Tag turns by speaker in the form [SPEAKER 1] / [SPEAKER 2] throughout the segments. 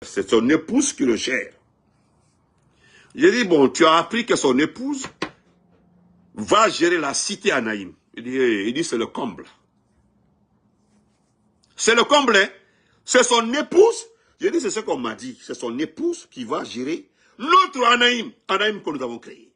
[SPEAKER 1] C'est son épouse qui le gère. J'ai dit, bon, tu as appris que son épouse va gérer la cité à Naïm. Il dit c'est le comble. C'est le comble, hein? C'est son épouse. J'ai dit, c'est ce qu'on m'a dit. C'est son épouse qui va gérer l'autre Anaïm que nous avons créé.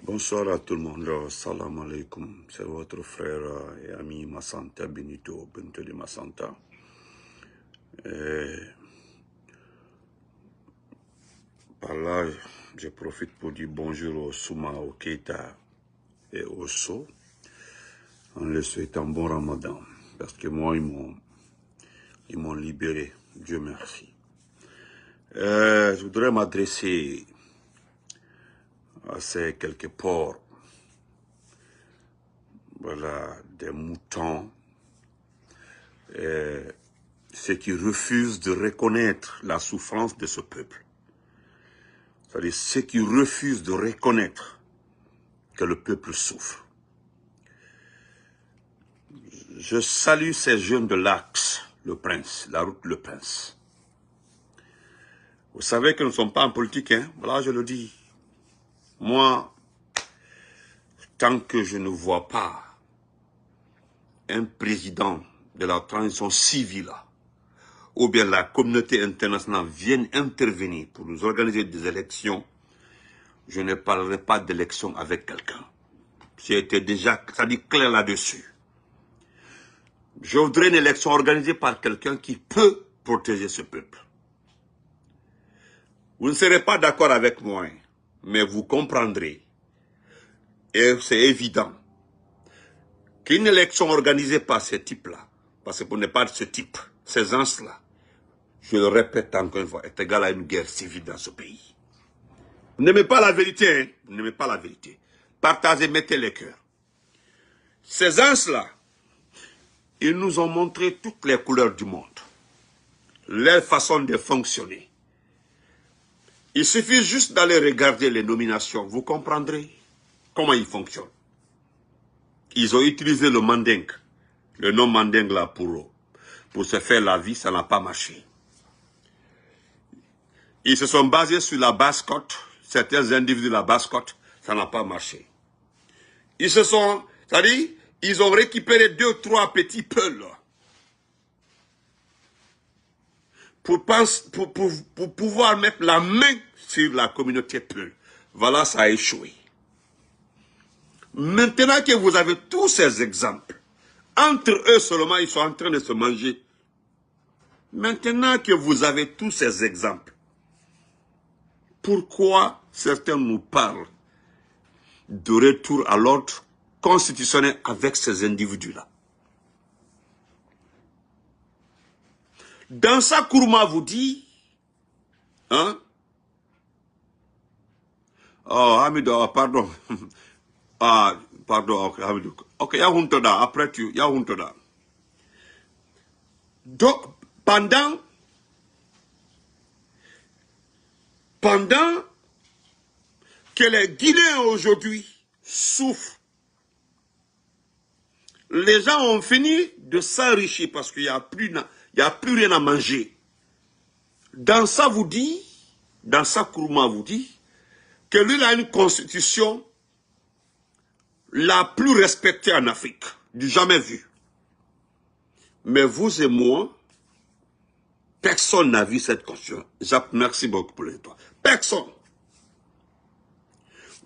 [SPEAKER 1] Bonsoir à tout le monde. Salam alaikum. C'est votre frère et ami Massanta Benito, Benito de Massanta. Par là, je profite pour dire bonjour au Souma, au Keita et au So, en leur souhaitant bon Ramadan. Parce que moi, ils m'ont libéré. Dieu merci. Je voudrais m'adresser à ces quelques porcs, voilà, des moutons, ceux qui refusent de reconnaître la souffrance de ce peuple. C'est-à-dire ceux qui refusent de reconnaître que le peuple souffre. Je salue ces jeunes de l'Axe, le Prince, la route Le Prince. Vous savez que nous ne sommes pas en politique, hein? Voilà, je le dis. Moi, tant que je ne vois pas un président de la transition civile, ou bien la communauté internationale vienne intervenir pour nous organiser des élections, je ne parlerai pas d'élections avec quelqu'un. J'ai été déjà, ça dit clair là-dessus. Je voudrais une élection organisée par quelqu'un qui peut protéger ce peuple. Vous ne serez pas d'accord avec moi, mais vous comprendrez. Et c'est évident qu'une élection organisée par ce type-là, parce que vous n'êtes pas de ce type, ces gens-là, je le répète encore une fois, est égal à une guerre civile dans ce pays. Vous n'aimez pas la vérité, hein? Vous n'aimez pas la vérité. Partagez, mettez les cœurs. Ces gens-là, ils nous ont montré toutes les couleurs du monde, leur façon de fonctionner. Il suffit juste d'aller regarder les nominations, vous comprendrez comment ils fonctionnent. Ils ont utilisé le mandingue, le nom mandingue là pour se faire la vie, ça n'a pas marché. Ils se sont basés sur la basse-côte, certains individus de la basse-côte, ça n'a pas marché. Ils se sont, c'est-à-dire, ils ont récupéré 2, 3 petits peuls pour pouvoir mettre la main sur la communauté peul. Voilà, ça a échoué. Maintenant que vous avez tous ces exemples, entre eux seulement, ils sont en train de se manger. Maintenant que vous avez tous ces exemples, pourquoi certains nous parlent de retour à l'ordre constitutionnel avec ces individus-là? Dans sa Kourma vous dit, hein? Oh, Hamidou, pardon. Ah, pardon, ok, Hamidou. Ok, Yahuntoda, après tu, Yahuntoda. Donc, pendant que les Guinéens aujourd'hui souffrent, les gens ont fini de s'enrichir parce qu'il n'y a plus rien à manger. Dans ça vous dit, dans sa Kourma vous dit, que lui a une constitution la plus respectée en Afrique, du jamais vu. Mais vous et moi, personne n'a vu cette constitution. Jacques, merci beaucoup pour les toi. Personne.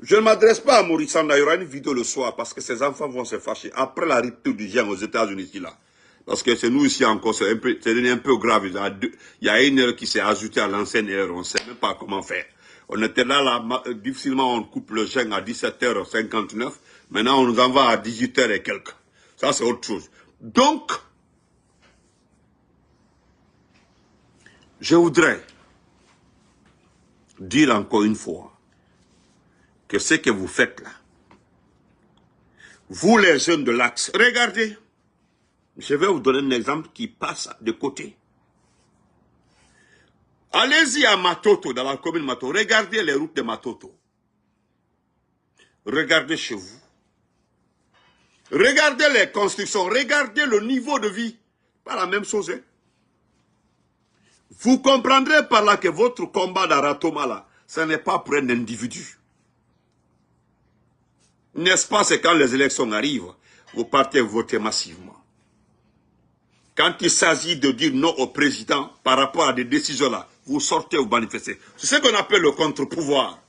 [SPEAKER 1] Je ne m'adresse pas à Maurice Sanda, il y aura une vidéo le soir parce que ses enfants vont se fâcher. Après la rupture du gène aux États-Unis ici là. Parce que c'est nous ici encore, c'est devenu un peu grave. Il y a une heure qui s'est ajoutée à l'ancienne heure, on ne sait même pas comment faire. On était là, difficilement on coupe le gène à 17h59. Maintenant on nous envoie à 18h et quelques. Ça c'est autre chose. Donc, je voudrais dire encore une fois que ce que vous faites là, vous les jeunes de l'Axe, regardez, je vais vous donner un exemple qui passe de côté. Allez-y à Matoto, dans la commune Matoto, regardez les routes de Matoto. Regardez chez vous. Regardez les constructions, regardez le niveau de vie. Pas la même chose. Hein. Vous comprendrez par là que votre combat d'Aratoma, là, ce n'est pas pour un individu. N'est-ce pas, c'est quand les élections arrivent, vous partez voter massivement. Quand il s'agit de dire non au président par rapport à des décisions-là, vous sortez ou manifestez. C'est ce qu'on appelle le contre-pouvoir.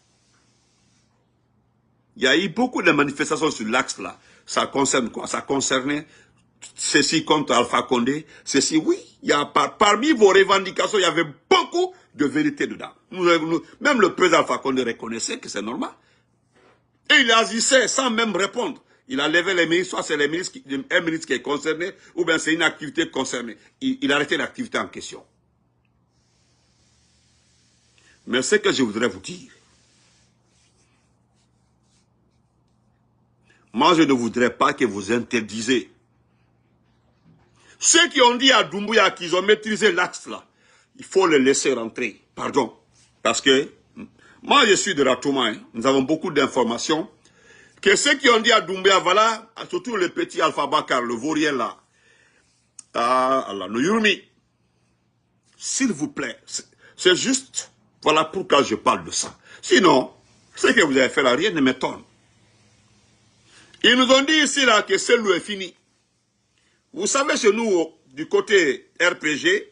[SPEAKER 1] Il y a eu beaucoup de manifestations sur l'axe-là. Ça concerne quoi? Ça concernait ceci contre Alpha Condé, ceci, oui. Il y a, parmi vos revendications, il y avait beaucoup de vérité dedans. Même le président Alpha Condé reconnaissait que c'est normal. Et il agissait sans même répondre. Il a levé les ministres, soit c'est un ministre qui est concerné, ou bien c'est une activité concernée. Il a arrêté l'activité en question. Mais ce que je voudrais vous dire, moi je ne voudrais pas que vous interdisez. Ceux qui ont dit à Doumbouya qu'ils ont maîtrisé l'axe là, il faut les laisser rentrer. Pardon. Parce que, moi je suis de Ratouma, hein, nous avons beaucoup d'informations. Que ceux qui ont dit à Doumbouya, voilà, surtout le petit Alpha Bakar, le vaurien là, le Yurmi, s'il vous plaît, c'est juste, voilà pourquoi je parle de ça. Sinon, ce que vous avez fait là, rien ne m'étonne. Ils nous ont dit ici là que celui est fini. Vous savez, chez nous, du côté RPG,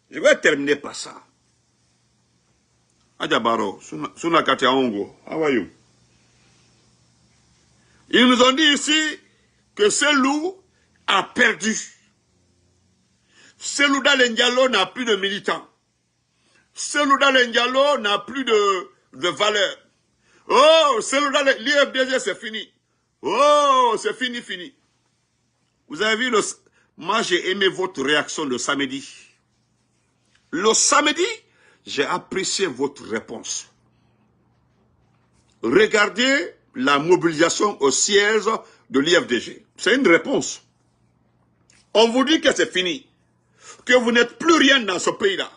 [SPEAKER 1] je vais terminer par ça. Adjabaro, Sunakati Aongo, how are you? Ils nous ont dit ici que ce loup a perdu. Ce loup d'Alendialo n'a plus de militants. Ce loup d'Alendialo n'a plus de valeur. Oh, ce loup d'Alendialo, l'IFDG c'est fini. Oh, c'est fini, fini. Vous avez vu, moi j'ai aimé votre réaction le samedi. Le samedi, j'ai apprécié votre réponse. Regardez la mobilisation au siège de l'IFDG. C'est une réponse. On vous dit que c'est fini. Que vous n'êtes plus rien dans ce pays-là.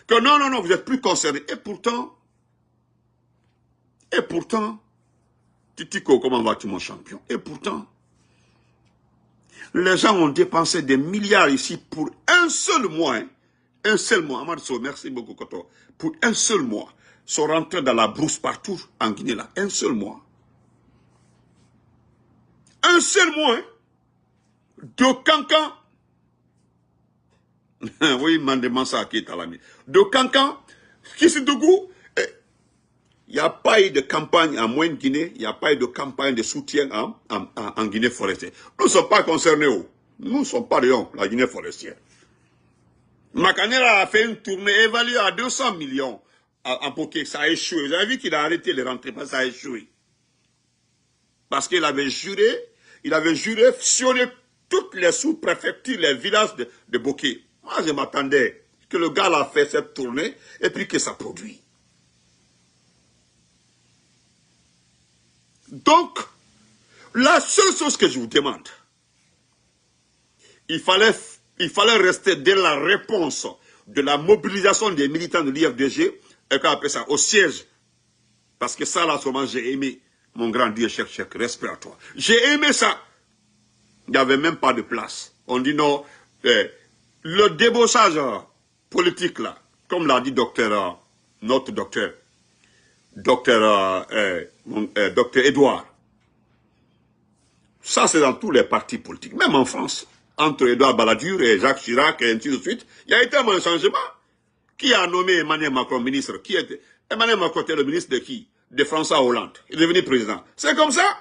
[SPEAKER 1] Que non, non, non, vous n'êtes plus concerné. Et pourtant, Titico, comment vas-tu mon champion? Et pourtant, les gens ont dépensé des milliards ici pour un seul mois. Hein. Un seul mois. Amadou, merci beaucoup, Koto. Pour un seul mois. Sont rentrés dans la brousse partout en Guinée là. Un seul mois. Un seul mois. Hein. De Cancan. Oui, Mandement ça qui est à l'ami. De Cancan. Kissidougou. Il n'y a pas eu de campagne en Moyenne-Guinée, il n'y a pas eu de campagne de soutien en Guinée forestière. Nous ne sommes pas concernés. Nous ne sommes pas la Guinée forestière. Macanera a fait une tournée évaluée à 200 millions en Poké. Ça a échoué. Vous avez vu qu'il a arrêté les rentrées, ça a échoué. Parce qu'il avait juré sur toutes les sous-préfectures, les villages de Bokeh. Moi, je m'attendais que le gars a fait cette tournée et puis que ça produit. Donc, la seule chose que je vous demande, il fallait rester dans la réponse de la mobilisation des militants de l'IFDG, et qu'on appelle ça au siège. Parce que ça, là, seulement, j'ai aimé, mon grand Dieu, chèque, respect à toi. J'ai aimé ça. Il n'y avait même pas de place. On dit non, le débauchage politique, là, comme l'a dit notre docteur Edouard. Ça, c'est dans tous les partis politiques, même en France. Entre Edouard Balladur et Jacques Chirac et ainsi de suite, il y a été un changement. Qui a nommé Emmanuel Macron ministre? Emmanuel Macron était le ministre de qui? De François Hollande. Il est devenu président. C'est comme ça.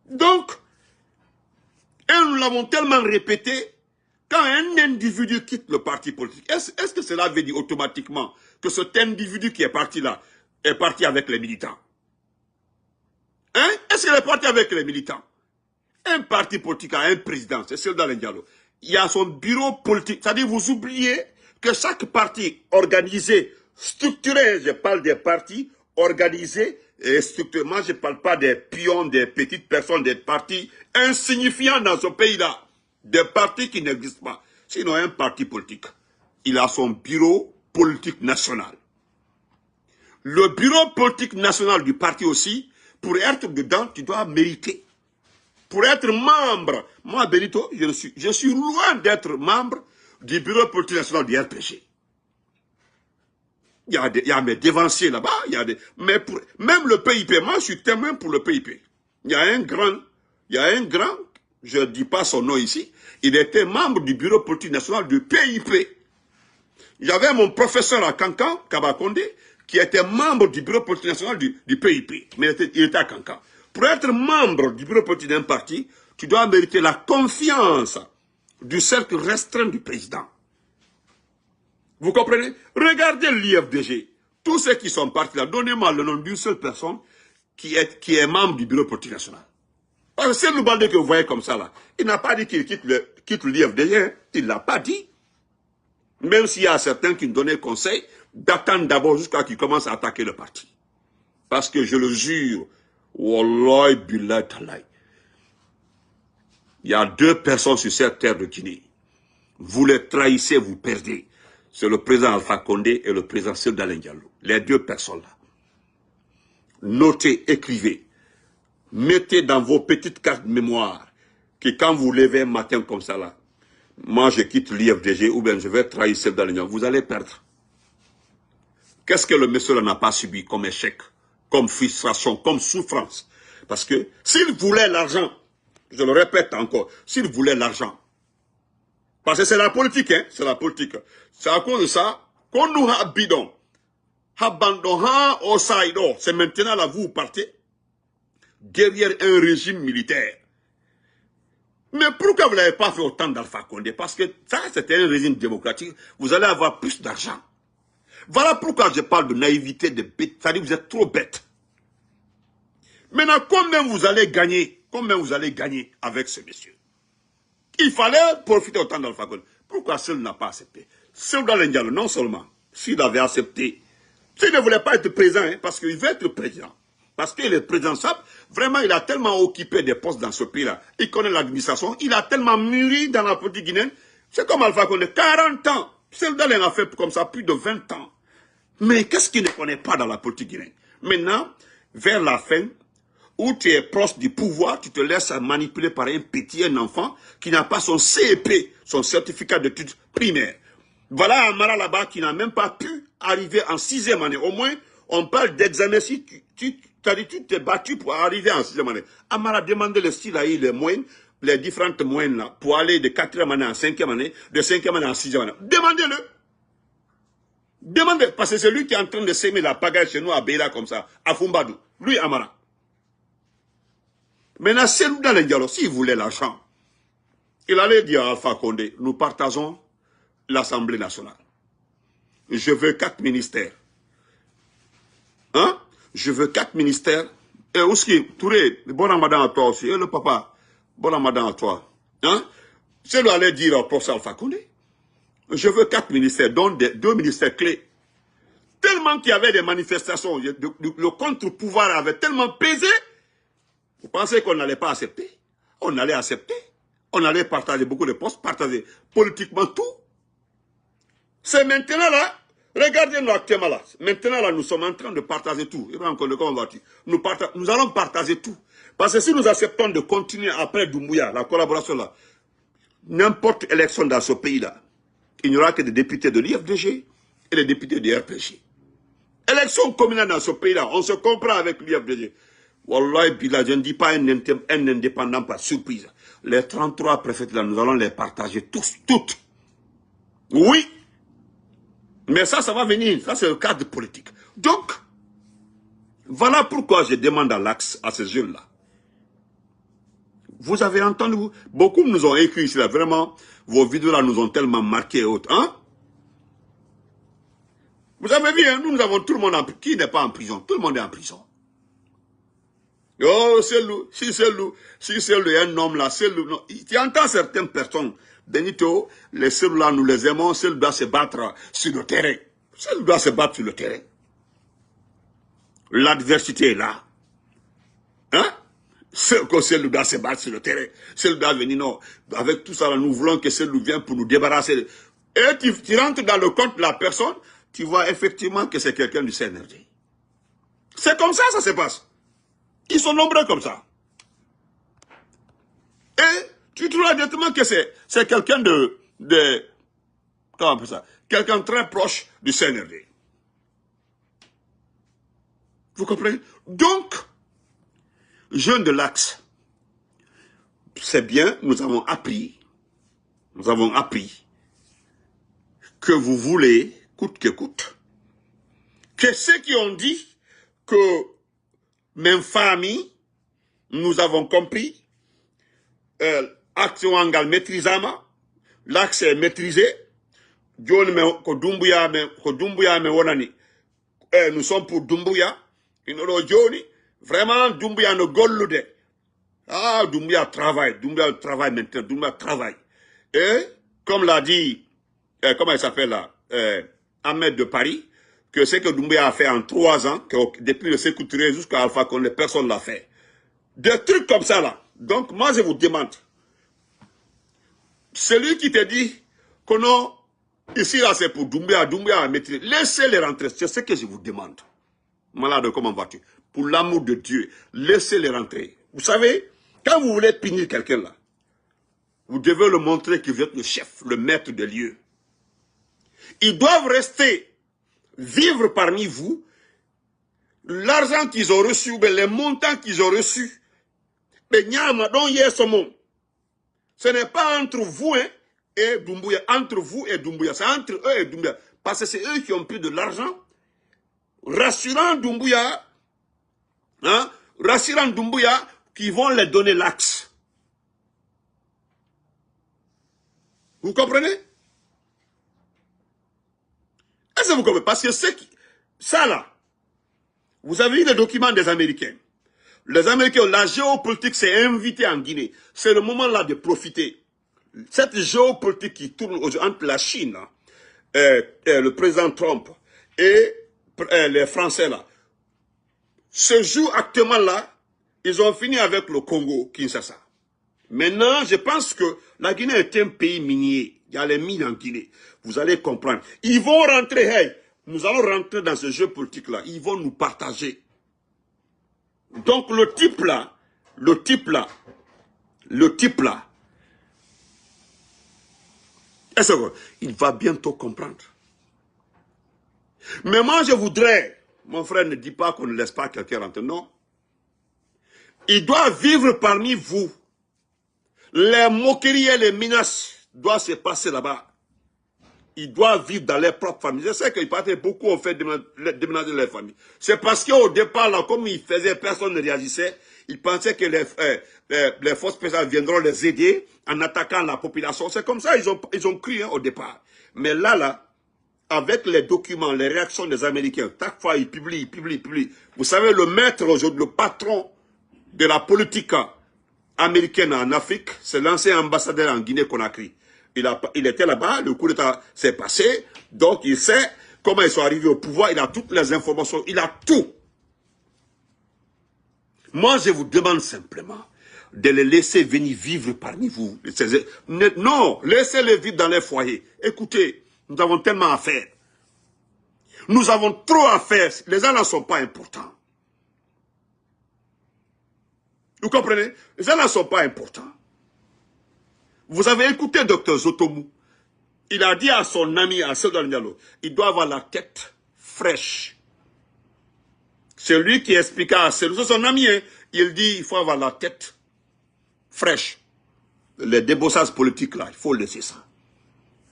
[SPEAKER 1] Donc, et nous l'avons tellement répété, quand un individu quitte le parti politique, est-ce que cela veut dire automatiquement que cet individu qui est parti là, est parti avec les militants? Hein? Est-ce qu'il est parti avec les militants? Un parti politique a un président, c'est celui d'Alain Diallo. Il y a son bureau politique. C'est-à-dire, vous oubliez que chaque parti organisé, structuré, je parle des partis organisés et structurés. Moi, je ne parle pas des pions, des petites personnes, des partis insignifiants dans ce pays-là. Des partis qui n'existent pas. Sinon, un parti politique, il a son bureau politique national. Le bureau politique national du parti aussi, pour être dedans, tu dois mériter. Pour être membre, moi Benito, je suis loin d'être membre du bureau politique national du RPG. Il y a mes dévanciers là-bas, mais même le PIP, moi je suis témoin pour le PIP. Il y a un grand, je ne dis pas son nom ici, il était membre du bureau politique national du PIP. J'avais mon professeur à Cancan, Kabakonde, qui était membre du bureau politique national du PIP, mais il était à Cancan. Pour être membre du bureau politique d'un parti, tu dois mériter la confiance du cercle restreint du président. Vous comprenez? Regardez l'IFDG. Tous ceux qui sont partis là, donnez-moi le nom d'une seule personne qui est membre du bureau politique national. Parce que c'est le bandit que vous voyez comme ça là. Il n'a pas dit qu'il quitte l'IFDG. Hein. Il ne l'a pas dit. Même s'il y a certains qui nous donnaient conseil d'attendre d'abord jusqu'à qu'il commence à attaquer le parti. Parce que je le jure, Wallahi billahi talai, il y a 2 personnes sur cette terre de Guinée. Vous les trahissez, vous perdez. C'est le président Alpha Condé et le président Cellou Dalein Diallo. Les 2 personnes-là. Notez, écrivez. Mettez dans vos petites cartes mémoire que quand vous levez un matin comme ça là, moi je quitte l'IFDG ou bien je vais trahir Cellou Dalein Diallo, vous allez perdre. Qu'est-ce que le monsieur là n'a pas subi comme échec, comme frustration, comme souffrance? Parce que s'il voulait l'argent, je le répète encore, s'il voulait l'argent, parce que c'est la politique, hein, c'est la politique. C'est à cause de ça qu'on nous a bidon. C'est maintenant là, vous partez derrière un régime militaire. Mais pourquoi vous n'avez pas fait autant d'Alpha Condé? Parce que ça, c'était un régime démocratique. Vous allez avoir plus d'argent. Voilà pourquoi je parle de naïveté, de bête. C'est-à-dire que vous êtes trop bête. Maintenant, combien vous allez gagner? Combien vous allez gagner avec ce monsieur? Il fallait profiter autant d'Alpha Condé. Pourquoi Cellou n'a pas accepté? Cellou Dalein Diallo, non seulement, s'il avait accepté, s'il ne voulait pas être président, hein, parce qu'il veut être président. Parce qu'il est président, vraiment, il a tellement occupé des postes dans ce pays-là. Il connaît l'administration, il a tellement mûri dans la politique guinéenne. C'est comme Alpha Condé, 40 ans. Cellou Dalein a fait comme ça plus de 20 ans. Mais qu'est-ce qu'il ne connaît pas dans la politique guinéenne? Maintenant, vers la fin, où tu es proche du pouvoir, tu te laisses manipuler par un enfant qui n'a pas son CEP, son certificat d'études primaires. Voilà Amara là-bas qui n'a même pas pu arriver en 6e année. Au moins, on parle d'examen. Si tu t'es battu pour arriver en 6e année. Amara demandait le style à les moyennes, les différentes moyennes là, pour aller de 4e année en 5e année, de 5e année en 6e année. Demandez-le. Demandez, parce que c'est lui qui est en train de s'aimer la pagaille chez nous à Beira comme ça, à Fumbadou. Lui, Amara. Maintenant, Cellou Dalein Diallo, s'il voulait l'argent, il allait dire à Alpha Condé, nous partageons l'Assemblée nationale. Je veux 4 ministères. Hein? Je veux 4 ministères. Et aussi, Touré, bon ramadan à toi aussi. Et le papa, bon ramadan à toi. Hein? Cellou allait dire au professeur Alpha Condé, je veux 4 ministères, dont 2 ministères clés. Tellement qu'il y avait des manifestations, le contre-pouvoir avait tellement pesé. Vous pensez qu'on n'allait pas accepter? On allait accepter. On allait partager beaucoup de postes, partager politiquement tout. C'est maintenant là, regardez-nous actuellement là. Maintenant là, nous sommes en train de partager tout. Nous allons partager tout. Parce que si nous acceptons de continuer après Doumbouya, la collaboration là, n'importe élection dans ce pays-là, il n'y aura que des députés de l'IFDG et des députés du RPG. Élection communale dans ce pays-là, on se comprend avec l'IFDG. Wallahi Billah, je ne dis pas un indépendant par surprise. Les 33 préfectures, nous allons les partager tous, toutes. Oui. Mais ça va venir. Ça, c'est le cadre politique. Donc, voilà pourquoi je demande à l'Axe, à ces jeunes-là. Vous avez entendu, beaucoup nous ont écrit ici, là, vraiment, vos vidéos-là nous ont tellement marqué et autres. Hein? Vous avez vu, hein, nous avons tout le monde en prison. Qui n'est pas en prison? Tout le monde est en prison. Oh, Cellou, si Cellou est un homme là, Cellou, non. Tu entends certaines personnes, Benito, les Cellou là, nous les aimons, Cellou doit se battre sur le terrain. Cellou doit se battre sur le terrain. L'adversité est là. Hein? Cellou doit se battre sur le terrain. Cellou doit venir, non. Avec tout ça, là, nous voulons que Cellou vienne pour nous débarrasser. Et tu rentres dans le compte de la personne, tu vois effectivement que c'est quelqu'un du CNRD. C'est comme ça se passe. Ils sont nombreux comme ça. Tu trouveras directement que c'est quelqu'un comment on appelle ça? Quelqu'un très proche du CNRD. Vous comprenez? Donc, jeunes de l'Axe, c'est bien, nous avons appris que vous voulez, coûte que coûte, que ceux qui ont dit que même famille, nous avons compris, action angal maîtrisama, l'axe est maîtrisé, nous sommes pour Doumbouya, vraiment Doumbouya no gollude. Ah, Doumbouya travaille maintenant, Doumbouya travaille. Et, comme l'a dit, comment il s'appelle là, Ahmed de Paris, que ce que Doumbouya a fait en 3 ans, que depuis le Sékou Touré jusqu'à Alpha Condé, personne ne l'a fait. Des trucs comme ça là. Donc, moi je vous demande, celui qui te dit que non, ici là c'est pour Doumbouya a maîtrisé, laissez-les rentrer, c'est ce que je vous demande. Malade, comment vas-tu? Pour l'amour de Dieu, laissez-les rentrer. Vous savez, quand vous voulez punir quelqu'un là, vous devez le montrer que vous êtes le chef, le maître des lieux. Ils doivent rester, vivre parmi vous. L'argent qu'ils ont reçu, ou les montants qu'ils ont reçus, ce n'est pas entre vous et Doumbouya, entre vous et Doumbouya, c'est entre eux et Doumbouya. Parce que c'est eux qui ont pris de l'argent, rassurant Doumbouya, qui vont les donner l'axe. Vous comprenez? Est-ce que vous comprenez? Parce que ça là, vous avez vu les documents des Américains. Les Américains, la géopolitique s'est invitée en Guinée. C'est le moment là de profiter. Cette géopolitique qui tourne entre la Chine, le président Trump et les Français là, se joue actuellement là, ils ont fini avec le Congo, Kinshasa. Maintenant, je pense que la Guinée est un pays minier. Il y a les mines en Guinée. Vous allez comprendre. Ils vont rentrer, hey, nous allons rentrer dans ce jeu politique-là. Ils vont nous partager. Donc le type là, il va bientôt comprendre. Mais moi je voudrais, mon frère ne dit pas qu'on ne laisse pas quelqu'un rentrer, non. Il doit vivre parmi vous. Les moqueries et les menaces doivent se passer là-bas. Ils doivent vivre dans leur propre famille. Je sais qu'il paraît beaucoup ont fait déménager leur famille. C'est parce qu'au départ, là, comme ils faisaient, personne ne réagissait. Ils pensaient que les forces spéciales viendront les aider en attaquant la population. C'est comme ça, ils ont cru au départ. Mais là, avec les documents, les réactions des Américains, chaque fois ils publient. Vous savez, le maître aujourd'hui, le patron de la politique américaine en Afrique, c'est l'ancien ambassadeur en Guinée-Conakry. Il était là-bas, le coup d'État s'est passé, donc il sait comment ils sont arrivés au pouvoir, il a toutes les informations, il a tout. Moi, je vous demande simplement de les laisser venir vivre parmi vous. Non, laissez-les vivre dans les foyers. Écoutez, nous avons tellement à faire. Nous avons trop à faire. Les gens ne sont pas importants. Vous comprenez? Les gens ne sont pas importants. Vous avez écouté Dr Zotomou. Il a dit à son ami, à Sédou Diallo, il doit avoir la tête fraîche. C'est lui qui expliqua à Sédou, c'est son ami, hein, il dit il faut avoir la tête fraîche. Les débossages politiques là, il faut laisser ça.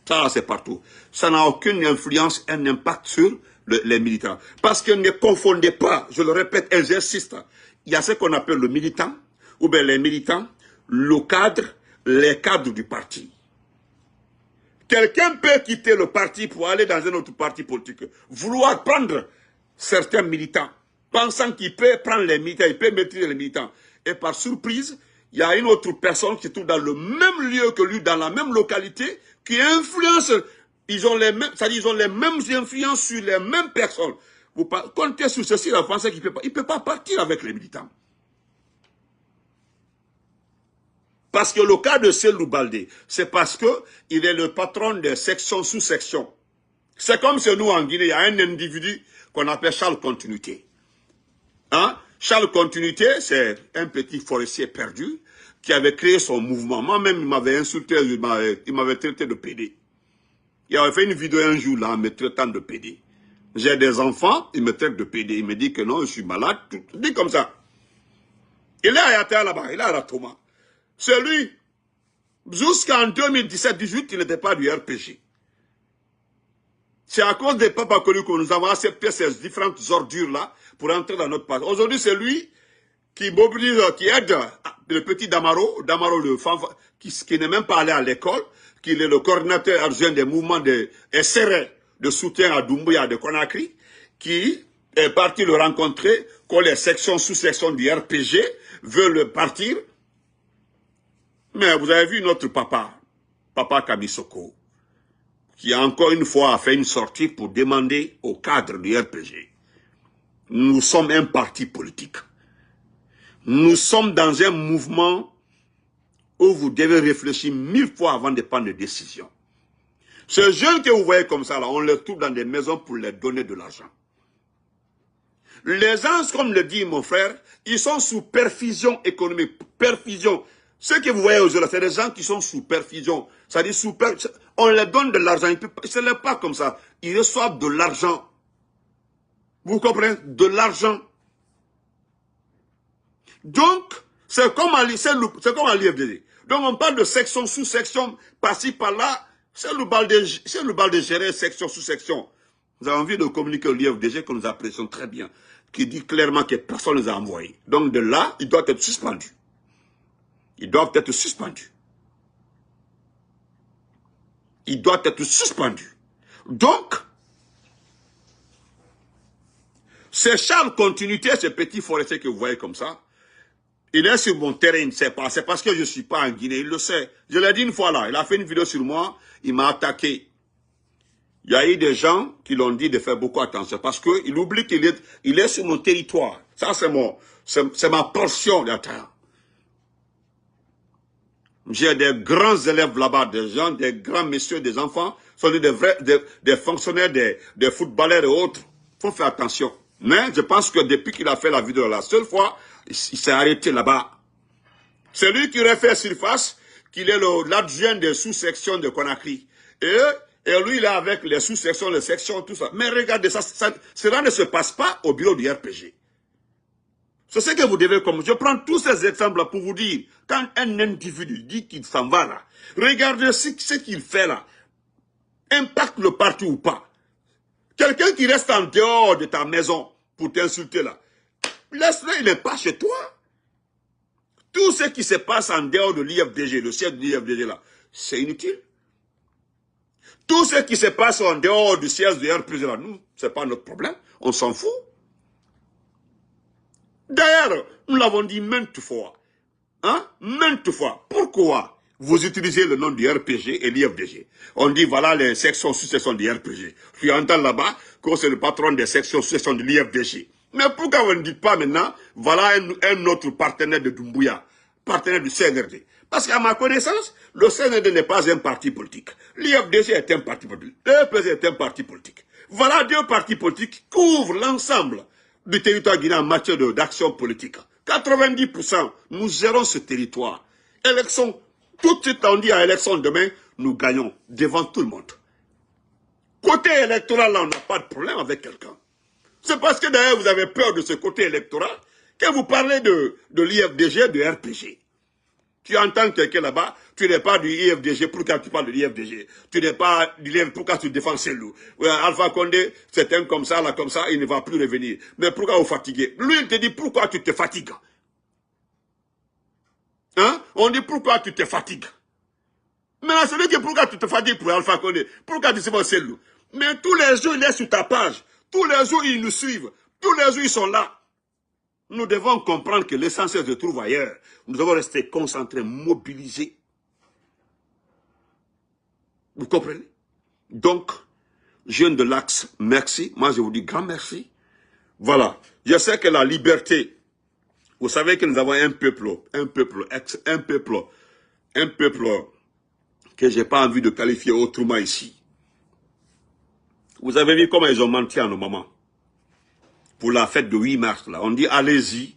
[SPEAKER 1] Ça c'est partout. Ça n'a aucune influence, un impact sur les militants. Parce que ne confondez pas, je le répète et j'insiste, il y a ce qu'on appelle le militant, ou bien les militants, le cadre, les cadres du parti. Quelqu'un peut quitter le parti pour aller dans un autre parti politique, vouloir prendre certains militants, pensant qu'il peut prendre les militants, il peut maîtriser les militants. Et par surprise, il y a une autre personne qui se trouve dans le même lieu que lui, dans la même localité, qui influence, ils ont les mêmes, c'est-à-dire ils ont les mêmes influences sur les mêmes personnes. Vous comptez sur ceci, la pensée qu'il ne peut pas partir avec les militants. Parce que le cas de Cellou Baldé, c'est parce qu'il est le patron de section sous section. C'est comme si nous en Guinée, il y a un individu qu'on appelle Charles Continuité. Hein? Charles Continuité, c'est un petit forestier perdu qui avait créé son mouvement. Moi-même, il m'avait insulté, il m'avait traité de pédé. Il avait fait une vidéo un jour là, en me traitant de pédé. J'ai des enfants, il me traite de pédé. Il me dit que non, je suis malade, tout dit comme ça. Il est à Yatea là-bas, il est à la Thomas. C'est lui, jusqu'en 2017-18, il n'était pas du RPG. C'est à cause des papas connus que nous avons accepté ces différentes ordures-là pour entrer dans notre parti. Aujourd'hui, c'est lui qui mobilise, qui aide le petit Damaro qui n'est même pas allé à l'école, qui est le coordinateur adjoint des mouvements de SRE, de soutien à Doumbouya de Conakry, qui est parti le rencontrer, quand les sections, sous-sections du RPG veulent partir. Mais vous avez vu notre papa Kamisoko, qui encore une fois a fait une sortie pour demander au cadre du RPG. Nous sommes un parti politique. Nous sommes dans un mouvement où vous devez réfléchir 1000 fois avant de prendre des décisions. Ces jeunes que vous voyez comme ça, là, on les trouve dans des maisons pour leur donner de l'argent. Les gens, comme le dit mon frère, ils sont sous perfusion économique. Perfusion. Ceux que vous voyez aujourd'hui, c'est des gens qui sont sous perfusion. C'est-à-dire on leur donne de l'argent. Ce n'est pas comme ça. Ils reçoivent de l'argent. Vous comprenez? De l'argent. Donc, c'est comme à l'IFDD. Donc, on parle de section, sous-section, par-ci, par-là. C'est le bal de gérer section, sous-section. Nous avons envie de communiquer au l'IFDG que nous apprécions très bien, qui dit clairement que personne ne les a envoyés. Donc, de là, ils doivent être suspendus. Ils doivent être suspendus. Ils doivent être suspendus. Donc, ces Charles Continuité, ce petit forestier que vous voyez comme ça, il est sur mon terrain, il ne sait pas. C'est parce que je ne suis pas en Guinée, il le sait. Je l'ai dit une fois là, il a fait une vidéo sur moi, il m'a attaqué. Il y a eu des gens qui l'ont dit de faire beaucoup attention parce qu'il oublie qu'il est sur mon territoire. Ça, c'est ma portion de terre. J'ai des grands élèves là-bas, des gens, des grands messieurs, des enfants, sont des fonctionnaires, des footballeurs et autres. Il faut faire attention. Mais je pense que depuis qu'il a fait la vidéo la seule fois, il s'est arrêté là-bas. C'est lui qui refait surface, qu'il est l'adjoint des sous-sections de Conakry. Et lui, il est avec les sous-sections, les sections, tout ça. Mais regardez, cela ne se passe pas au bureau du RPG. C'est ce que vous devez comme. Je prends tous ces exemples pour vous dire, quand un individu dit qu'il s'en va là, regardez ce qu'il fait là, impacte le parti ou pas. Quelqu'un qui reste en dehors de ta maison pour t'insulter là, laisse-le, il n'est pas chez toi. Tout ce qui se passe en dehors de l'IFDG, le siège de l'IFDG là, c'est inutile. Tout ce qui se passe en dehors du siège de RPG là, nous, ce n'est pas notre problème, on s'en fout. D'ailleurs, nous l'avons dit maintes fois. Hein? Maintes fois. Pourquoi vous utilisez le nom du RPG et l'IFDG? On dit voilà les sections sous-sections du RPG. Tu entends là-bas que c'est le patron des sections sous-sections de l'IFDG. Mais pourquoi vous ne dites pas maintenant voilà un autre partenaire de Doumbouya, partenaire du CNRD? Parce qu'à ma connaissance, le CNRD n'est pas un parti politique. L'IFDG est un parti politique. Le est un parti politique. Voilà deux partis politiques qui couvrent l'ensemble du territoire guinéen en matière d'action politique. 90%, nous gérons ce territoire. Élection, tout de suite on dit à élection demain, nous gagnons devant tout le monde. Côté électoral, là, on n'a pas de problème avec quelqu'un. C'est parce que d'ailleurs vous avez peur de ce côté électoral que vous parlez de l'IFDG, de RPG. Tu entends quelqu'un là-bas, tu n'es pas du IFDG, pourquoi tu parles de l'IFDG? Tu n'es pas du LIF, pourquoi tu défends Cellou? Alpha Condé, c'est un comme ça, là, comme ça, il ne va plus revenir. Mais pourquoi vous fatiguez? Lui, il te dit pourquoi tu te fatigues. Hein? On dit pourquoi tu te fatigues. Maintenant, c'est lui qui dit pourquoi tu te fatigues pour Alpha Condé. Pourquoi tu sais pas Cellou? Mais tous les jours, il est sur ta page. Tous les jours, ils nous suivent. Tous les jours, ils sont là. Nous devons comprendre que l'essentiel se trouve ailleurs. Nous devons rester concentrés, mobilisés. Vous comprenez? Donc, jeunes de l'Axe, merci. Moi, je vous dis grand merci. Voilà. Je sais que la liberté, vous savez que nous avons un peuple que je n'ai pas envie de qualifier autrement ici. Vous avez vu comment ils ont menti à nos mamans. Pour la fête de 8 mars, là. On dit, allez-y,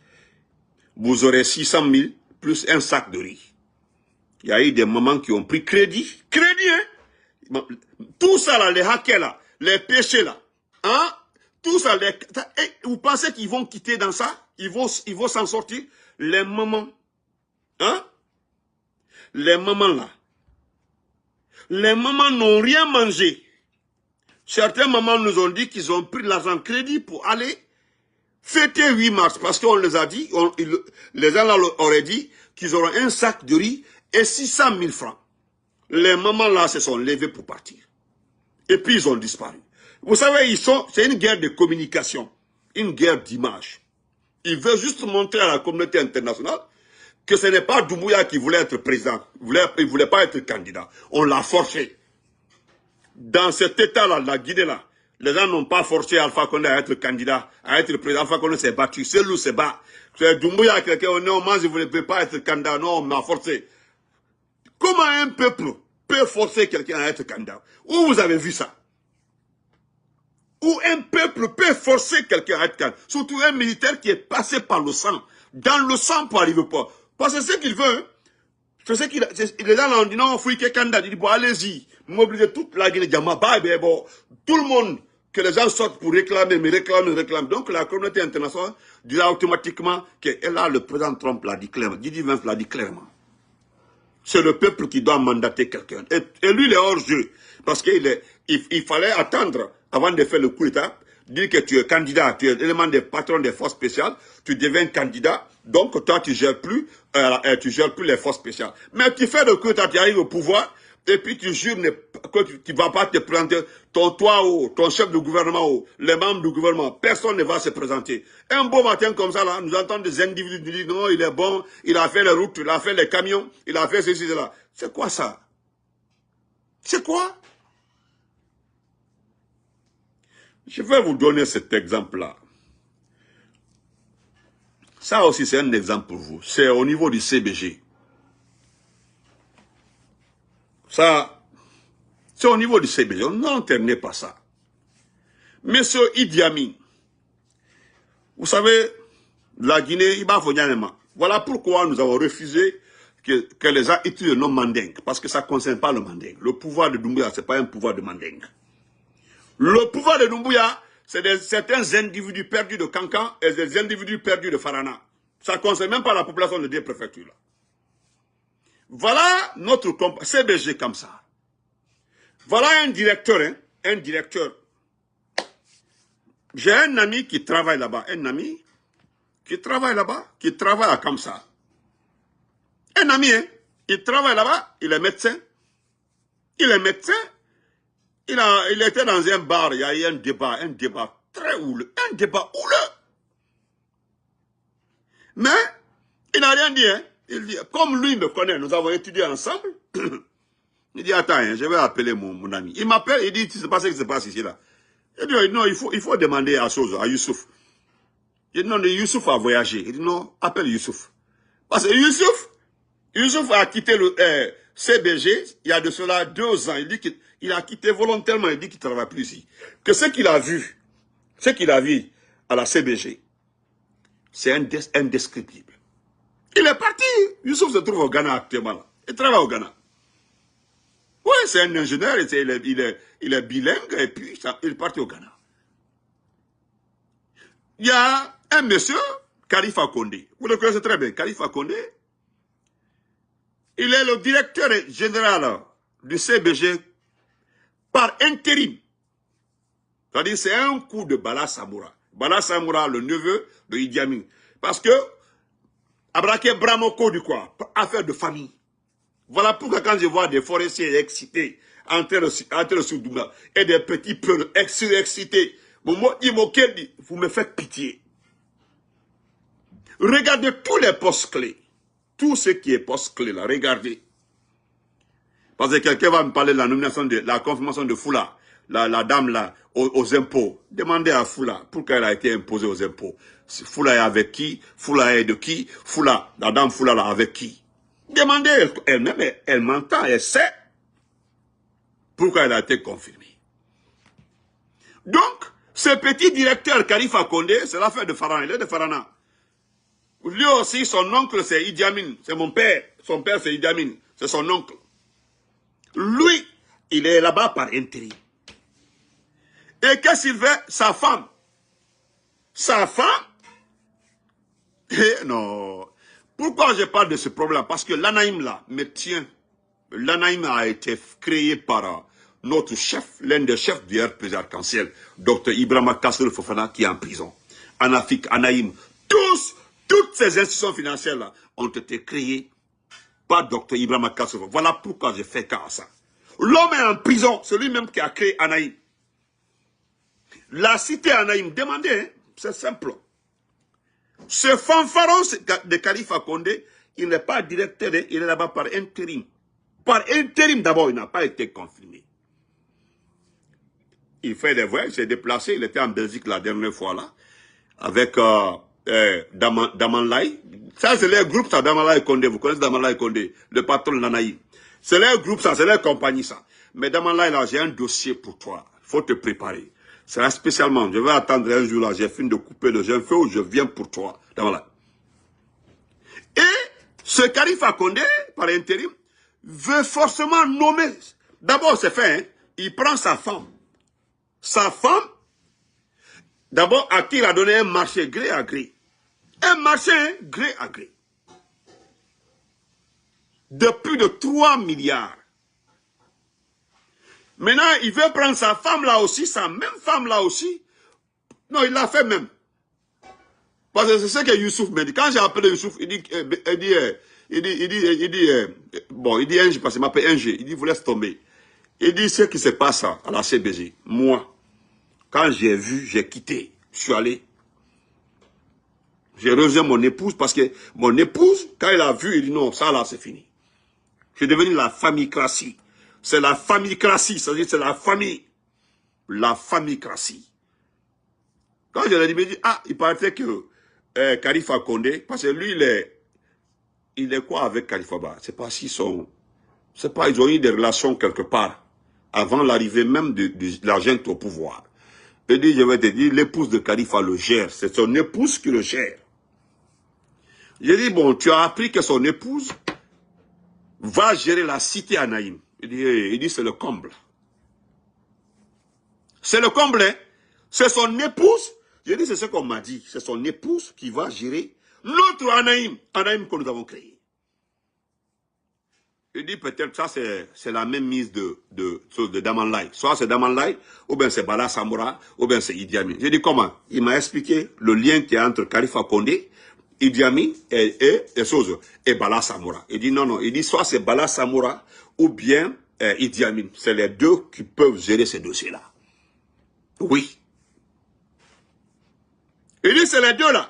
[SPEAKER 1] vous aurez 600 000 plus un sac de riz. Il y a eu des mamans qui ont pris crédit. Crédit, hein? Tout ça là, les hackers là, les péchés là, hein? Tout ça, vous pensez qu'ils vont quitter dans ça? Ils vont s'en sortir? Les mamans, hein? Les mamans là, les mamans n'ont rien mangé. Certains mamans nous ont dit qu'ils ont pris l'argent crédit pour aller fêter 8 mars, parce qu'on les a dit, les gens là auraient dit qu'ils auront un sac de riz et 600 000 francs. Les mamans là se sont levées pour partir. Et puis ils ont disparu. Vous savez, c'est une guerre de communication, une guerre d'image. Ils veulent juste montrer à la communauté internationale que ce n'est pas Doumbouya qui voulait être président. Il ne voulait pas être candidat. On l'a forcé. Dans cet état-là, la Guinée-là, les gens n'ont pas forcé Alpha Condé à être candidat, à être président. Alpha Condé s'est battu. C'est lui s'est battu. C'est Doumbouya, quelqu'un, non, moi je ne voulais pas être candidat. Non, on m'a forcé. Comment un peuple peut forcer quelqu'un à être candidat? Où vous avez vu ça? Où un peuple peut forcer quelqu'un à être candidat? Surtout un militaire qui est passé par le sang. Dans le sang pour arriver au pouvoir. Parce que c'est ce qu'il veut. C'est ce qu'il les gens ont dit non, il faut qu'il y ait candidat. Il dit bon, allez-y. Mobilisez toute la Guinée. Bon, tout le monde, que les gens sortent pour réclamer, mais réclamer. Donc la communauté internationale dira automatiquement que là, le président Trump l'a dit clairement. Didier Vance l'a dit clairement. C'est le peuple qui doit mandater quelqu'un. Et lui, il est hors jeu. Parce qu'il fallait attendre, avant de faire le coup d'État, dire que tu es candidat, tu es l'élément des patrons des forces spéciales, tu deviens candidat, donc toi, tu gères plus les forces spéciales. Mais tu fais le coup d'État, tu arrives au pouvoir, et puis tu jures que tu ne vas pas te présenter, ton chef de gouvernement, les membres du gouvernement, personne ne va se présenter. Un beau matin comme ça, là, nous entendons des individus dire non, il est bon, il a fait les routes, il a fait les camions, il a fait ceci, cela. C'est quoi ça? C'est quoi? Je vais vous donner cet exemple-là. Ça aussi, c'est un exemple pour vous. C'est au niveau du CBG. Ça, c'est au niveau du CBG. On n'entendait pas ça. Monsieur Idi Amin, vous savez, la Guinée, il va venir. Voilà pourquoi nous avons refusé que les gens utilisent le nom mandingue. Parce que ça ne concerne pas le mandingue. Le pouvoir de Doumbouya, ce n'est pas un pouvoir de mandingue. Le pouvoir de Doumbouya, c'est certains individus perdus de Kankan et des individus perdus de Farana. Ça ne concerne même pas la population de deux préfectures. Là. Voilà notre CBG comme ça. Voilà un directeur, hein, un directeur. J'ai un ami qui travaille là-bas, un ami qui travaille là-bas, qui travaille à Kamsa. Un ami, hein, il travaille là-bas, il est médecin. Il est médecin. Il était dans un bar, il y a eu un débat très houleux, un débat houleux. Mais, il n'a rien dit, hein. Il dit, comme lui me connaît, nous avons étudié ensemble, il dit, attends, hein, je vais appeler mon ami. Il m'appelle, il dit, tu sais pas ce qui se passe ici, là. Il dit, non, il faut demander à Youssouf. Il dit, non, Youssouf a voyagé. Il dit, non, appelle Youssouf. Parce que Youssouf a quitté le CBG, il y a de cela 2 ans. Il dit qu'il a quitté volontairement, il dit qu'il ne travaille plus ici. Que ce qu'il a vu à la CBG, c'est indescriptible. Il est parti. Youssouf se trouve au Ghana actuellement. Là. Il travaille au Ghana. Oui, c'est un ingénieur, il est bilingue, et puis il est parti au Ghana. Il y a un monsieur, Khalifa Condé. Vous le connaissez très bien, Khalifa Condé. Il est le directeur général du CBG par intérim. C'est-à-dire c'est un coup de Bala Samoura. Bala Samoura, le neveu de Idi Amin. Parce que Abrake Bramoko du quoi, affaire de famille. Voilà pourquoi quand je vois des forestiers excités entre le Soudouma et des petits peu excités, vous me faites pitié. Regardez tous les postes clés. Tout ce qui est poste clé là, regardez. Parce que quelqu'un va me parler de la nomination de la confirmation de Foula, la dame là, aux impôts. Demandez à Foula pourquoi elle a été imposée aux impôts. Foula est avec qui? Foula est de qui? Foula, la dame Foula là, avec qui? Demandez elle-même, elle m'entend, elle sait pourquoi elle a été confirmée. Donc, ce petit directeur Khalifa Condé, c'est l'affaire de Farana, il est de Farana. Lui aussi, son oncle, c'est Idi Amin. C'est mon père. Son père, c'est Idi Amin. C'est son oncle. Lui, il est là-bas par intérim. Et qu'est-ce qu'il fait? Sa femme. Sa femme. Non. Pourquoi je parle de ce problème? Parce que l'Anaïm, là, me tient. L'Anaïm a été créé par notre chef, l'un des chefs du RPG Arc-en-Ciel, Dr Ibrahima Kassel Fofana, qui est en prison. Anafik, Anaïm, toutes ces institutions financières-là ont été créées par Dr Ibrahima Kassel. Voilà pourquoi j'ai fait cas à ça. L'homme est en prison, c'est lui-même qui a créé Anaïm. La cité Anaïm, demandez, hein, c'est simple. Ce fanfaron de Khalifa Condé, il n'est pas directeur, il est là-bas par intérim. Par intérim d'abord, il n'a pas été confirmé. Il fait des voyages, il s'est déplacé, il était en Belgique la dernière fois là, avec Damanlai. Ça c'est leur groupe, ça, Damanlai Condé, vous connaissez Damanlai Condé, le patron de l'Anaïm. C'est leur groupe, ça, c'est leur compagnie, ça. Mais Damanlai, là, j'ai un dossier pour toi, il faut te préparer. C'est là spécialement, je vais attendre un jour là, j'ai fini de couper le jeune feu, je viens pour toi, Damanlai. Et ce Khalifa Condé, par intérim, veut forcément nommer. D'abord, c'est fait, hein, il prend sa femme. Sa femme, d'abord, à qui il a donné un marché gré à gré. Un marché gré à gré. De plus de 3 milliards. Maintenant, il veut prendre sa femme là aussi, sa même femme là aussi. Non, il l'a fait même. Parce que c'est ce que Youssouf m'a dit. Quand j'ai appelé Youssouf, il dit, bon, il dit un G, parce qu'il m'appelle un G. Il dit, vous laisse tomber. Il dit, ce qui se passe à la CBG, moi, quand j'ai vu, j'ai quitté, je suis allé. J'ai rejoint mon épouse parce que mon épouse, quand elle a vu, il dit non, ça là, c'est fini. Je suis devenu la famille-cratie. C'est la famille-cratie, c'est-à-dire c'est la famille. La famille-cratie. Quand je l'ai dit, il me dit, ah, il paraît que Khalifa Condé, parce que lui, il est quoi avec Khalifa Ba? C'est pas s'ils sont, c'est pas, ils ont eu des relations quelque part, avant l'arrivée même de l'argent au pouvoir. Il dit, je vais te dire, l'épouse de Khalifa le gère. C'est son épouse qui le gère. J'ai dit, bon, tu as appris que son épouse va gérer la cité à Naïm. Il dit, c'est le comble. C'est le comble, hein. C'est son épouse. J'ai dit, c'est ce qu'on m'a dit. C'est son épouse qui va gérer notre Anaïm. Anaïm que nous avons créé. Il dit, peut-être ça, c'est la même mise de Damanlai. Soit c'est Damanlai, ou bien c'est Bala Samoura, ou bien c'est Idi Amin. J'ai dit, comment? Il m'a expliqué le lien qu'il y a entre Khalifa Condé, Idi Amin et Bala Samoura. Il dit, non, non. Il dit, soit c'est Bala Samoura, ou bien Idi Amin. C'est les deux qui peuvent gérer ces dossiers-là. Oui. Il dit, c'est les deux là.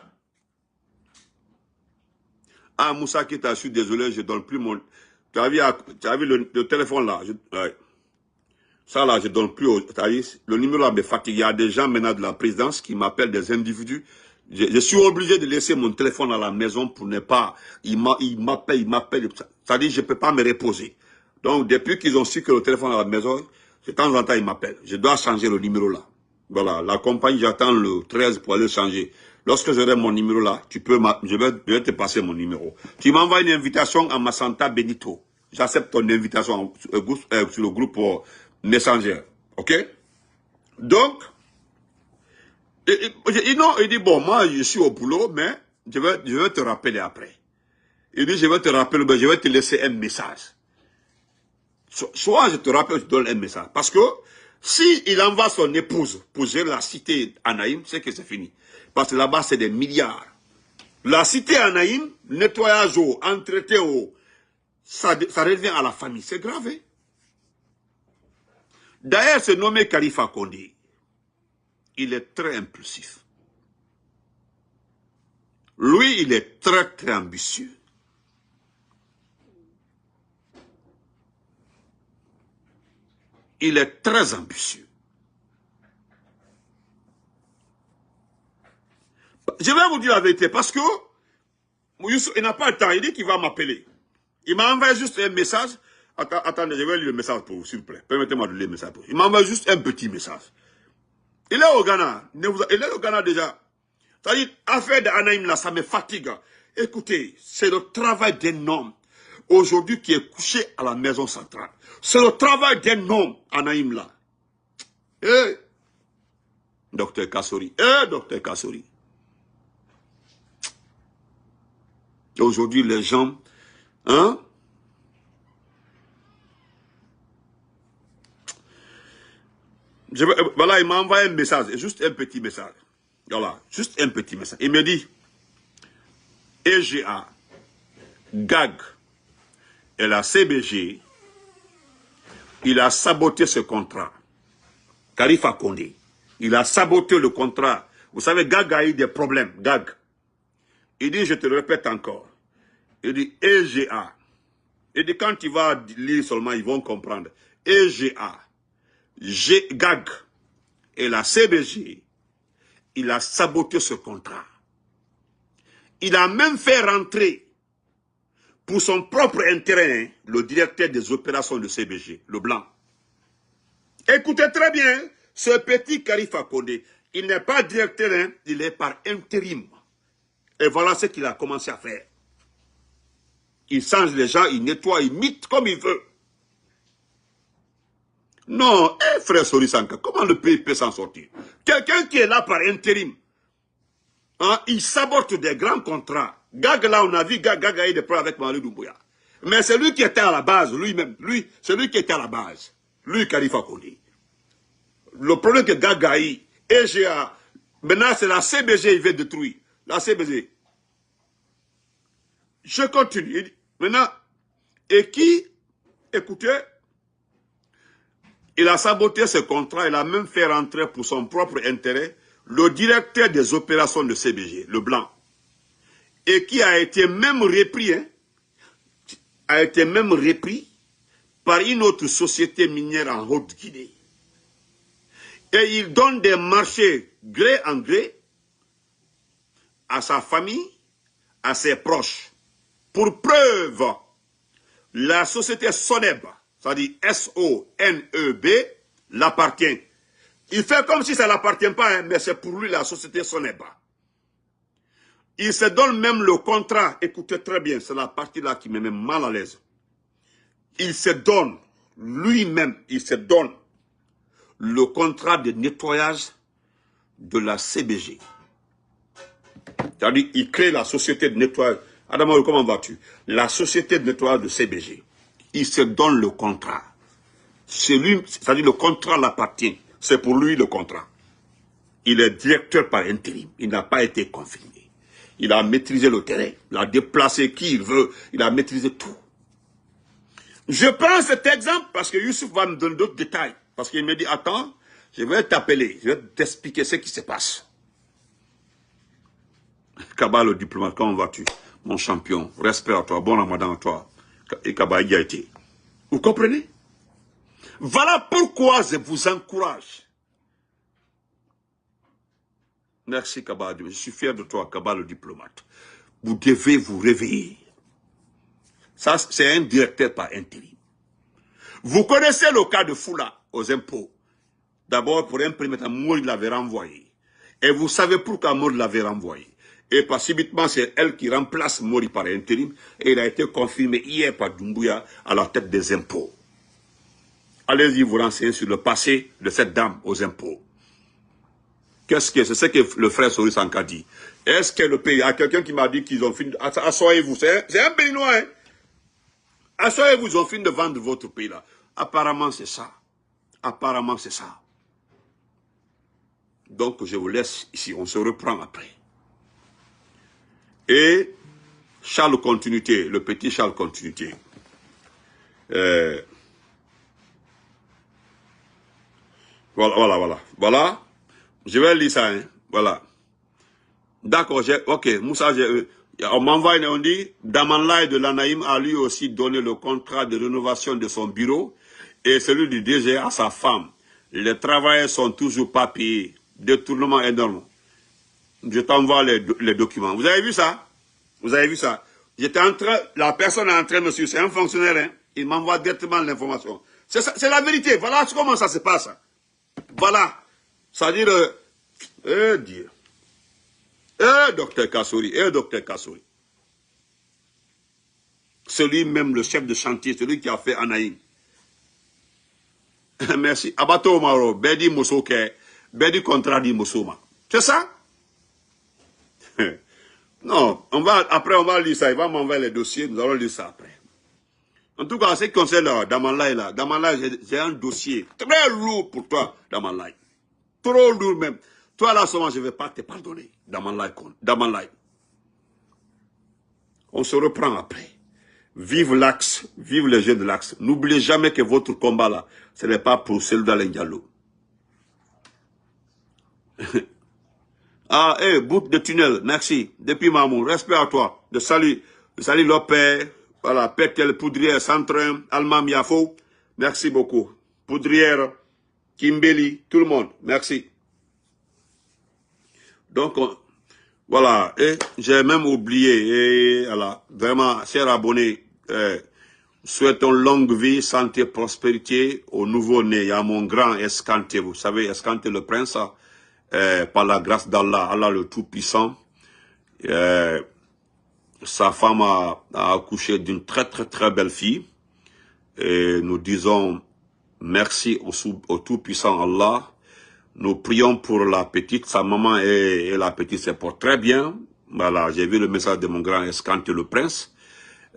[SPEAKER 1] Ah, Moussa Kita, je suis désolé, je ne donne plus mon... Tu as vu le téléphone là, ouais. Ça là, je ne donne plus, le numéro là me fatigue. Il y a des gens maintenant de la présidence qui m'appellent des individus. Je suis obligé de laisser mon téléphone à la maison pour ne pas, il m'appelle, c'est-à-dire je ne peux pas me reposer. Donc depuis qu'ils ont su que le téléphone à la maison, de temps en temps ils m'appellent. Je dois changer le numéro là. Voilà, la compagnie, j'attends le 13 pour aller changer. Lorsque j'aurai mon numéro là, je vais te passer mon numéro. Tu m'envoies une invitation à Massanta Benito. J'accepte ton invitation sur le groupe Messenger. Ok? Donc, il dit, bon, moi, je suis au boulot, mais je vais te rappeler après. Il dit, je vais te rappeler, mais je vais te laisser un message. Soit je te rappelle, je te donne un message. Parce que, si il envoie son épouse pour gérer la cité Anaïm, c'est que c'est fini. Parce que là-bas, c'est des milliards. La cité Anaïm, nettoyage eau, entretien eau, ça revient à la famille. C'est grave. Hein? D'ailleurs, ce nommé Khalifa Condé, il est très impulsif. Lui, il est très, très ambitieux. Il est très ambitieux. Je vais vous dire la vérité parce que il n'a pas le temps. Il dit qu'il va m'appeler. Il m'a envoyé juste un message. Attendez, je vais lire le message pour vous, s'il vous plaît. Permettez-moi de lire le message pour vous. Il m'a envoyé juste un petit message. Il est au Ghana. Il est au Ghana déjà. C'est-à-dire, affaire d'Anaïm là, ça me fatigue. Écoutez, c'est le travail d'un homme aujourd'hui qui est couché à la maison centrale. C'est le travail d'un homme à Naïm là. Eh, docteur Kassori. Docteur Kassori. Aujourd'hui, les gens, hein? Voilà, il m'a envoyé un message, juste un petit message. Voilà, juste un petit message. Il me dit, EGA, GAG et la CBG, il a saboté ce contrat. Khalifa Condé, il a saboté le contrat. Vous savez, GAG a eu des problèmes, GAG. Il dit, je te le répète encore, il dit EGA. Il dit, quand tu vas lire seulement, ils vont comprendre. EGA, GAG et la CBG, il a saboté ce contrat. Il a même fait rentrer, pour son propre intérêt, hein, le directeur des opérations de CBG, le blanc. Écoutez très bien, ce petit Khalifa Condé, il n'est pas directeur, hein, il est par intérim. Et voilà ce qu'il a commencé à faire. Il change les gens, il nettoie, il mite comme il veut. Non, frère Sorisanka, comment le pays peut s'en sortir? Quelqu'un qui est là par intérim, hein, il sabote des grands contrats. Gag, là, on a vu Gag a eu des problèmes avec Mamadou Doumbouya. Mais c'est lui qui était à la base, lui-même. C'est lui qui était à la base. Lui, Khalifa Condé. Le problème que Gag a eu, EGA, maintenant c'est la CBG, il veut détruire. La CBG. Je continue. Maintenant, et qui, écoutez, il a saboté ce contrat, il a même fait rentrer pour son propre intérêt le directeur des opérations de CBG, le blanc, et qui a été même repris, hein, par une autre société minière en Haute-Guinée. Et il donne des marchés gré en gré à sa famille, à ses proches. Pour preuve, la société Soneb, c'est-à-dire S-O-N-E-B, l'appartient. Il fait comme si ça ne l'appartient pas, hein, mais c'est pour lui la société Soneb. Il se donne même le contrat, écoutez très bien, c'est la partie là qui me met mal à l'aise. Il se donne, lui-même, il se donne le contrat de nettoyage de la CBG. C'est-à-dire, il crée la société de nettoyage. Adamo, comment vas-tu? La société de nettoyage de CBG. Il se donne le contrat. C'est lui, c'est-à-dire le contrat l'appartient. C'est pour lui le contrat. Il est directeur par intérim. Il n'a pas été confirmé. Il a maîtrisé le terrain. Il a déplacé qui il veut. Il a maîtrisé tout. Je prends cet exemple parce que Youssouf va me donner d'autres détails. Parce qu'il me dit, attends, je vais t'appeler. Je vais t'expliquer ce qui se passe. Kaba le diplomate, comment vas-tu? Mon champion, respect à toi, bon ramadan à toi. Et Kaba y a été. Vous comprenez? Voilà pourquoi je vous encourage. Merci Kaba, je suis fier de toi, Kaba le diplomate. Vous devez vous réveiller. Ça, c'est un directeur par intérim. Vous connaissez le cas de Foula aux impôts. D'abord, pour imprimer, Maud l'avait renvoyé. Et vous savez pourquoi Maud l'avait renvoyé. Et pas subitement, c'est elle qui remplace Mori par intérim. Et il a été confirmé hier par Doumbouya à la tête des impôts. Allez-y vous renseigner sur le passé de cette dame aux impôts. Qu'est-ce que c'est ce que le frère Sori Sanka dit? Est-ce que le pays, il y a quelqu'un qui m'a dit qu'ils ont fini, assoyez-vous, c'est un pays noir, hein? Assoyez-vous, ils ont fini de vendre votre pays là. Apparemment c'est ça. Apparemment c'est ça. Donc je vous laisse ici, on se reprend après. Et Charles Continuité, le petit Charles Continuité. Voilà. Je vais lire ça, hein. Voilà. D'accord, ok, Moussa, on m'envoie, on dit, Damanlai de l'Anaïm a lui aussi donné le contrat de rénovation de son bureau et celui du DG à sa femme. Les travailleurs sont toujours pas payés. Détournement énorme. Je t'envoie les documents. Vous avez vu ça? Vous avez vu ça? J'étais en train, la personne est en train de me suivre, c'est un fonctionnaire, hein? Il m'envoie directement l'information. C'est la vérité. Voilà comment ça se passe. Voilà. C'est-à-dire, Dieu. Docteur Kassouri, docteur Kassouri. celui même, le chef de chantier, celui qui a fait Anaïm. Merci. Abato Maro, Bedi Mosoke, Bedi Contradi Mosoma. C'est ça? Non, après on va lire ça, il va m'envoyer les dossiers, nous allons lire ça après. En tout cas, en ce qui concerne Damanlai là, j'ai un dossier très lourd pour toi, Damanlai. Trop lourd même. Toi là, seulement, je ne vais pas te pardonner, Damanlai. On se reprend après. Vive l'Axe, vive les jeux de l'Axe. N'oubliez jamais que votre combat là, ce n'est pas pour celui d'Alain Diallo. Ah, bout de tunnel, merci. Depuis Mamou, respect à toi. De salut Lopez, voilà, Petel, Poudrière, Centrin, Almam Yafo, merci beaucoup. Poudrière, Kimbeli, tout le monde, merci. Donc, voilà, et j'ai même oublié, et voilà, vraiment, chers abonnés, souhaitons longue vie, santé, prospérité au nouveau-né, à mon grand Escanté, vous savez, Escanté le prince, par la grâce d'Allah, Allah le Tout-Puissant, sa femme a accouché d'une très belle fille, et nous disons merci au Tout-Puissant Allah. Nous prions pour la petite, sa maman et la petite se portent très bien. Voilà, j'ai vu le message de mon grand Escanté le prince.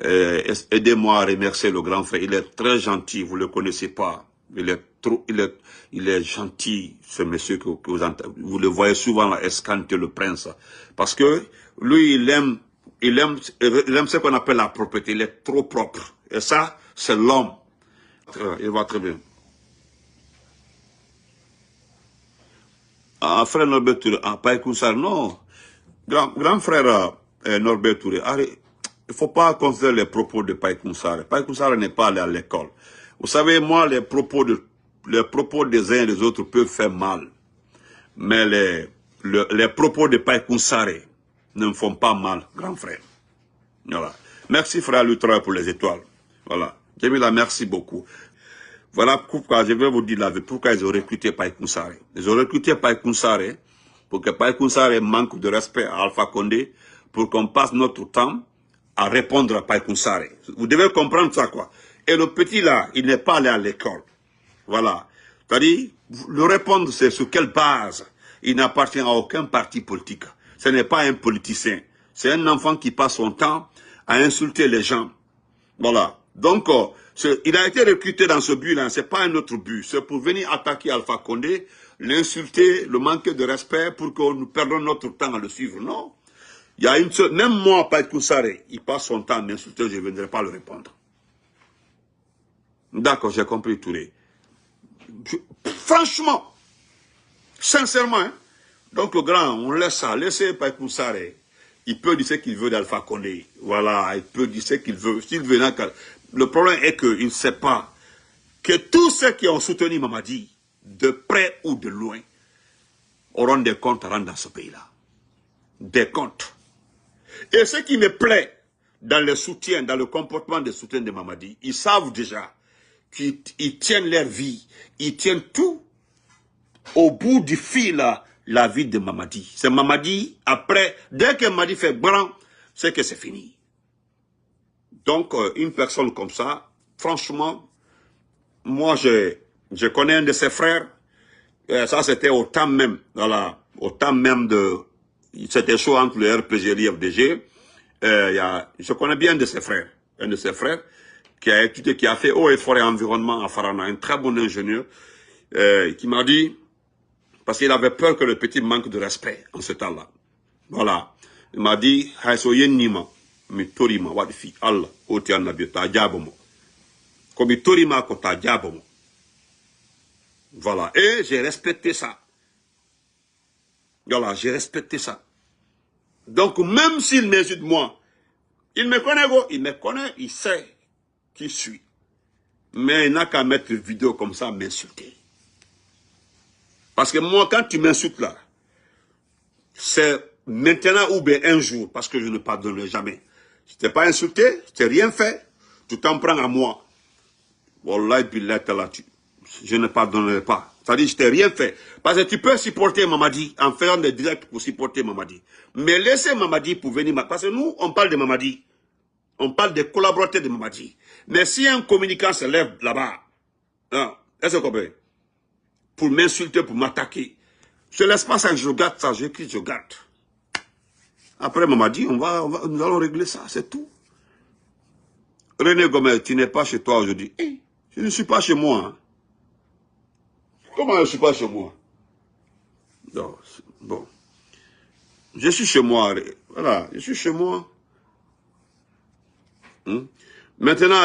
[SPEAKER 1] Aidez-moi à remercier le grand frère. Il est très gentil, vous ne le connaissez pas. Il est gentil, ce monsieur que vous le voyez souvent là, Escanté le prince. Parce que lui, il aime ce qu'on appelle la propreté. Il est trop propre. Et ça, c'est l'homme. Il va très bien. Ah, frère Norbert Touré, pas Kounsar, non. Grand frère Norbert Touré, il ne faut pas considérer les propos de Paï Kounsar. Paï Kounsar n'est pas allé à l'école. Vous savez, moi, les propos des uns et des autres peuvent faire mal. Mais les propos de Paï Kounsar ne me font pas mal, grand frère. Voilà. Merci, frère Lutra, pour les étoiles. Voilà. Jamila, merci beaucoup. Voilà pourquoi je vais vous dire la vérité, pourquoi ils ont recruté Paï Kounsar. Ils ont recruté Paï Kounsar pour que Paï Kounsar manque de respect à Alpha Condé, pour qu'on passe notre temps à répondre à Paï Kounsar. Vous devez comprendre ça, quoi. Et le petit là, il n'est pas allé à l'école. Voilà. C'est-à-dire, le répondre, c'est sur quelle base? Il n'appartient à aucun parti politique. Ce n'est pas un politicien. C'est un enfant qui passe son temps à insulter les gens. Voilà. Donc, il a été recruté dans ce but-là, c'est pas un autre but. C'est pour venir attaquer Alpha Condé, l'insulter, le manquer de respect pour que nous perdons notre temps à le suivre. Non. Il y a une seule, même moi, Paï Kounsar, il passe son temps à m'insulter, je ne viendrai pas le répondre. D'accord, j'ai compris, Touré. Franchement, sincèrement, hein, donc le grand, on laisse ça, laissez Paï Kounsar. Il peut dire ce qu'il veut d'Alpha Condé. Voilà, il peut dire ce qu'il veut. S'il veut, le problème est qu'il ne sait pas que tous ceux qui ont soutenu Mamadi, de près ou de loin, auront des comptes à rendre dans ce pays-là. Des comptes. Et ce qui me plaît dans le soutien, dans le comportement des soutiens de Mamadi, ils savent déjà qu'ils tiennent leur vie, ils tiennent tout au bout du fil, la vie de Mamadi. C'est Mamadi, après, dès que Mamadi fait blanc, c'est que c'est fini. Donc, une personne comme ça, franchement, moi, je connais un de ses frères, ça c'était au temps même, voilà, au temps même de, c'était chaud entre le RPG et l'IFDG, je connais bien un de ses frères, qui a étudié, qui a fait eau et forêt environnement à Farana, un très bon ingénieur, qui m'a dit, parce qu'il avait peur que le petit manque de respect en ce temps-là. Voilà. Il m'a dit, Haïsoyen mi torima wadifi Allah, oti annabi ta jabomo. Comme torima ko ta jabomo. Voilà. Et j'ai respecté ça. Voilà, j'ai respecté ça. Donc, même s'il m'insulte moi, il me connaît, il sait qui je suis. Mais il n'a qu'à mettre une vidéo comme ça, m'insulter. Parce que moi, quand tu m'insultes là, c'est maintenant ou bien un jour, parce que je ne pardonnerai jamais. Je t'ai pas insulté, je t'ai rien fait, tu t'en prends à moi. Wallahi billah ta'ala, je ne pardonnerai pas. C'est-à-dire, je t'ai rien fait. Parce que tu peux supporter Mamadi en faisant des directs pour supporter Mamadi. Mais laissez Mamadi pour venir. Parce que nous, on parle de Mamadi. On parle des collaborateurs de Mamadi. Mais si un communicant se lève là-bas, hein, est-ce que vous comprenez? Pour m'insulter, pour m'attaquer, je ne laisse pas ça que je regarde ça, j'écris, je garde. Après, Mamadi, nous allons régler ça, c'est tout. René Gomez, tu n'es pas chez toi aujourd'hui. Je ne suis pas chez moi. Hein. Comment je ne suis pas chez moi? Non, bon. Je suis chez moi. Voilà, je suis chez moi. Maintenant,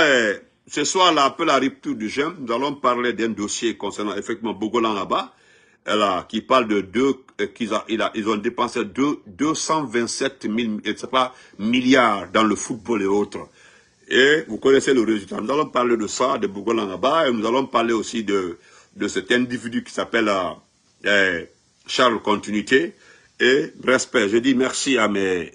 [SPEAKER 1] ce soir, là, après la rupture du jeûne, nous allons parler d'un dossier concernant effectivement Bogolan là-bas, qui parle de ils ont dépensé 227 000, je sais pas, milliards dans le football et autres. Et vous connaissez le résultat. Nous allons parler de ça, de Bogolan là-bas, et nous allons parler aussi de cet individu qui s'appelle Charles Continuité. Et respect, je dis merci à mes